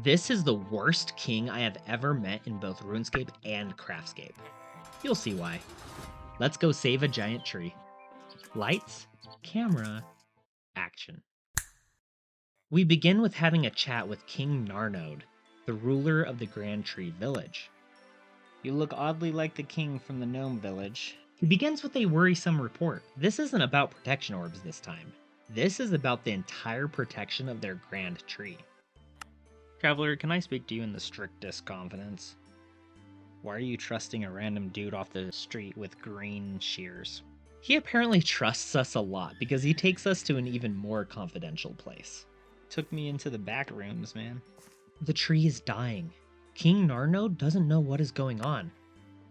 This is the worst king I have ever met in both RuneScape and CraftScape. You'll see why. Let's go save a giant tree. Lights, camera, action. We begin with having a chat with King Narnode, the ruler of the Grand Tree Village. You look oddly like the king from the Gnome Village. He begins with a worrisome report. This isn't about protection orbs this time. This is about the entire protection of their Grand Tree. Traveler, can I speak to you in the strictest confidence? Why are you trusting a random dude off the street with green shears? He apparently trusts us a lot because he takes us to an even more confidential place. Took me into the back rooms, man. The tree is dying. King Narnode doesn't know what is going on,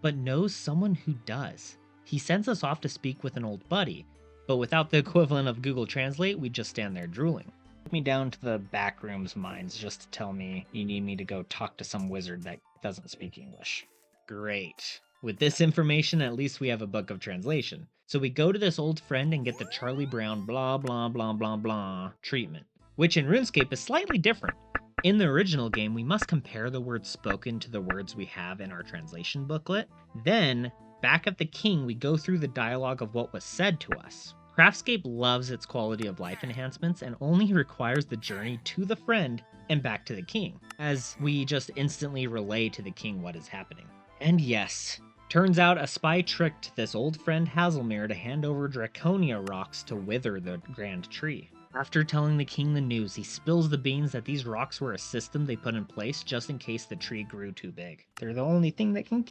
but knows someone who does. He sends us off to speak with an old buddy, but without the equivalent of Google Translate, we just stand there drooling. Took me down to the back rooms mines just to tell me you need me to go talk to some wizard that doesn't speak English. Great. With this information, at least we have a book of translation. So we go to this old friend and get the Charlie Brown blah blah blah blah blah treatment, which in RuneScape is slightly different. In the original game, we must compare the words spoken to the words we have in our translation booklet. Then, back at the king, we go through the dialogue of what was said to us. CraftScape loves its quality of life enhancements and only requires the journey to the friend and back to the king, as we just instantly relay to the king what is happening. And yes, turns out a spy tricked this old friend Hazelmere to hand over Draconia rocks to wither the Grand Tree. After telling the king the news, he spills the beans that these rocks were a system they put in place just in case the tree grew too big. They're the only thing that can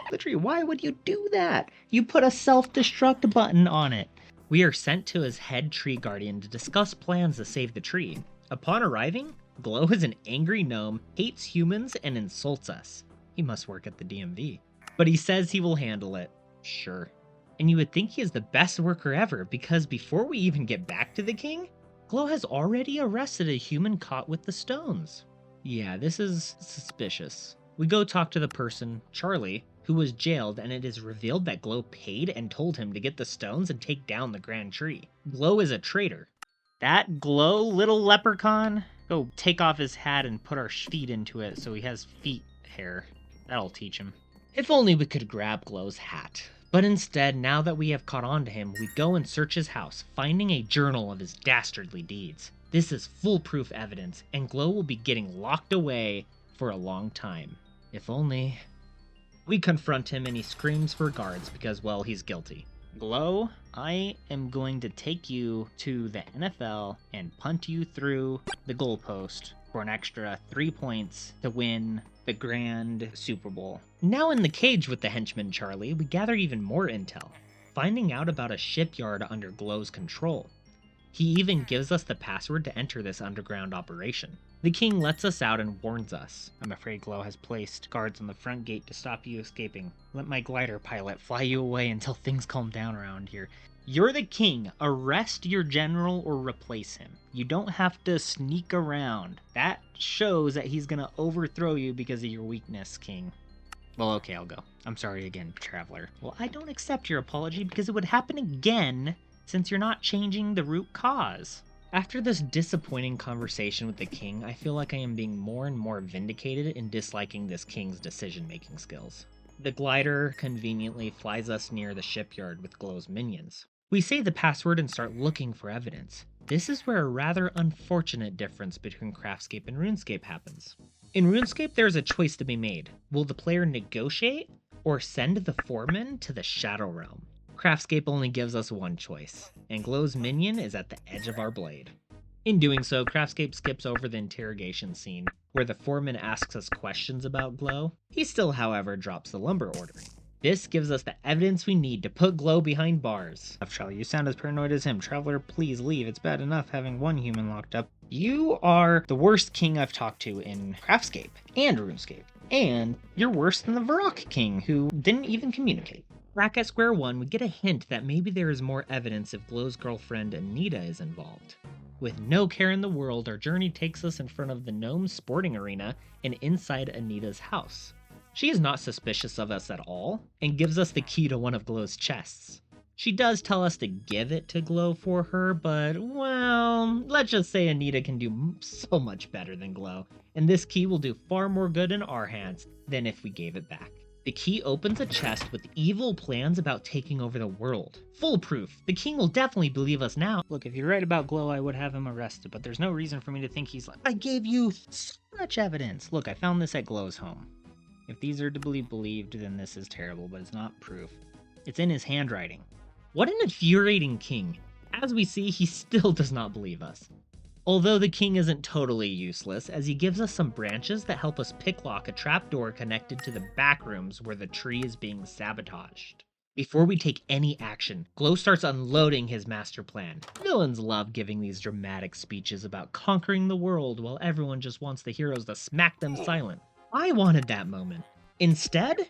the tree. Why would you do that? You put a self-destruct button on it. We are sent to his head tree guardian to discuss plans to save the tree. Upon arriving, Glow is an angry gnome, hates humans, and insults us. He must work at the DMV. But he says he will handle it. Sure. And you would think he is the best worker ever, because before we even get back to the king, Glow has already arrested a human caught with the stones. Yeah, this is suspicious. We go talk to the person, Charlie, who was jailed, and it is revealed that Glow paid and told him to get the stones and take down the Grand Tree. Glow is a traitor. That Glow little leprechaun? Go take off his hat and put our feet into it so he has feet hair. That'll teach him. If only we could grab Glow's hat. But instead, now that we have caught on to him, we go and search his house, finding a journal of his dastardly deeds. This is foolproof evidence, and Glow will be getting locked away for a long time. If only. We confront him and he screams for guards because, well, he's guilty. Glow, I am going to take you to the NFL and punt you through the goalpost for an extra 3 points to win the Grand Super Bowl. Now in the cage with the henchman Charlie, we gather even more intel, finding out about a shipyard under Glow's control. He even gives us the password to enter this underground operation. The king lets us out and warns us. I'm afraid Glow has placed guards on the front gate to stop you escaping. Let my glider pilot fly you away until things calm down around here. You're the king. Arrest your general or replace him. You don't have to sneak around. That shows that he's gonna overthrow you because of your weakness, king. Well, okay, I'll go. I'm sorry again, traveler. Well, I don't accept your apology because it would happen again since you're not changing the root cause. After this disappointing conversation with the king, I feel like I am being more and more vindicated in disliking this king's decision-making skills. The glider conveniently flies us near the shipyard with Glow's minions. We say the password and start looking for evidence. This is where a rather unfortunate difference between CraftScape and RuneScape happens. In RuneScape, there is a choice to be made. Will the player negotiate or send the foreman to the Shadow Realm? CraftScape only gives us one choice, and Glow's minion is at the edge of our blade. In doing so, CraftScape skips over the interrogation scene, where the foreman asks us questions about Glow. He still, however, drops the lumber order. This gives us the evidence we need to put Glow behind bars. Charlie, you sound as paranoid as him. Traveler, please leave. It's bad enough having one human locked up. You are the worst king I've talked to in CraftScape and RuneScape. And you're worse than the Varrock king, who didn't even communicate. Back at square one, we get a hint that maybe there is more evidence if Glow's girlfriend Anita is involved. With no care in the world, our journey takes us in front of the gnome sporting arena and inside Anita's house. She is not suspicious of us at all, and gives us the key to one of Glow's chests. She does tell us to give it to Glow for her, but, well, let's just say Anita can do so much better than Glow, and this key will do far more good in our hands than if we gave it back. The key opens a chest with evil plans about taking over the world. Foolproof. The king will definitely believe us now. Look, if you're right about Glow, I would have him arrested, but there's no reason for me to think he's like, I gave you so much evidence. Look, I found this at Glow's home. If these are to be believed, then this is terrible, but it's not proof. It's in his handwriting. What an infuriating king. As we see, he still does not believe us. Although the king isn't totally useless, as he gives us some branches that help us picklock a trapdoor connected to the back rooms where the tree is being sabotaged. Before we take any action, Glow starts unloading his master plan. Villains love giving these dramatic speeches about conquering the world while everyone just wants the heroes to smack them silent. I wanted that moment. Instead,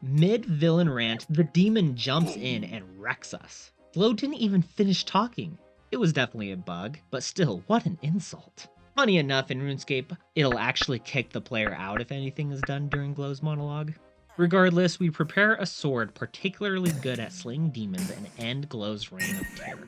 mid-villain rant, the demon jumps in and wrecks us. Glow didn't even finish talking. It was definitely a bug, but still, what an insult. Funny enough, in RuneScape, it'll actually kick the player out if anything is done during Glow's monologue. Regardless, we prepare a sword particularly good at slaying demons and end Glow's reign of terror.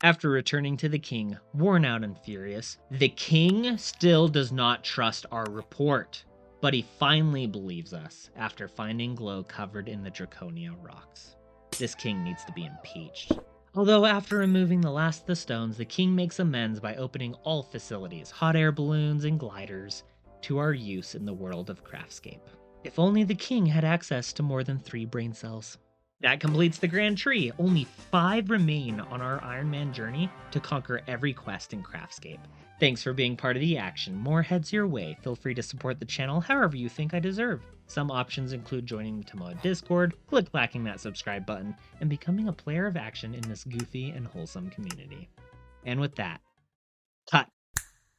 After returning to the king, worn out and furious, the king still does not trust our report. But he finally believes us after finding Glow covered in the Draconia rocks. This king needs to be impeached. Although after removing the last of the stones, the king makes amends by opening all facilities, hot air balloons and gliders, to our use in the world of CraftScape. If only the king had access to more than 3 brain cells. That completes the Grand Tree. Only 5 remain on our Ironman journey to conquer every quest in CraftScape. Thanks for being part of the action. More heads your way. Feel free to support the channel however you think I deserve. Some options include joining the TMOA Discord, clacking that subscribe button, and becoming a player of action in this goofy and wholesome community. And with that, cut.